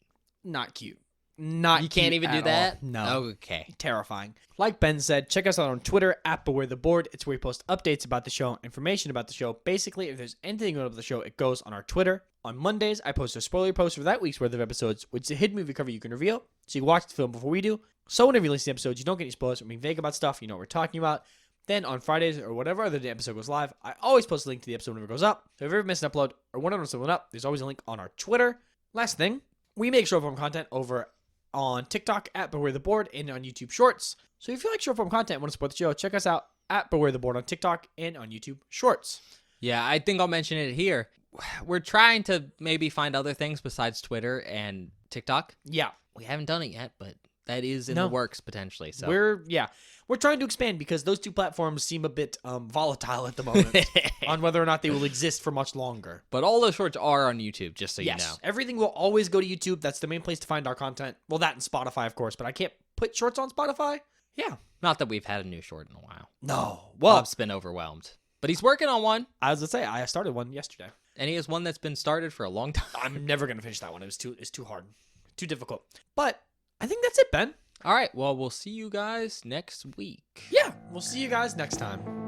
Not cute. Not You can't cute even do at that? all. No. Okay. Terrifying. Like Ben said, check us out on Twitter at Beware the Board. It's where we post updates about the show, information about the show. Basically, if there's anything going on with the show, it goes on our Twitter. On Mondays, I post a spoiler post for that week's worth of episodes, which is a hidden movie cover you can reveal, so you can watch the film before we do. So whenever you listen to the episodes, you don't get any spoilers. We're being vague about stuff. You know what we're talking about. Then on Fridays or whatever other day episode goes live, I always post a link to the episode whenever it goes up. So if you ever miss an upload or want to know something up, there's always a link on our Twitter. Last thing, we make short form content over on TikTok at Beware the Board and on YouTube Shorts. So if you like short form content and want to support the show, check us out at Beware the Board on TikTok and on YouTube Shorts. Yeah, I think I'll mention it here. We're trying to maybe find other things besides Twitter and TikTok. Yeah. We haven't done it yet, but that is in the works potentially. So We're trying to expand because those two platforms seem a bit volatile at the moment on whether or not they will exist for much longer. But all those shorts are on YouTube, just so you know. Everything will always go to YouTube. That's the main place to find our content. Well, that and Spotify, of course, but I can't put shorts on Spotify. Yeah. Not that we've had a new short in a while. No. Well, Bob's been overwhelmed. But he's working on one. I was going to say, I started one yesterday. And he has one that's been started for a long time. I'm never going to finish that one. It's too hard. Too difficult. But I think that's it, Ben. All right. Well, we'll see you guys next week. Yeah. We'll see you guys next time.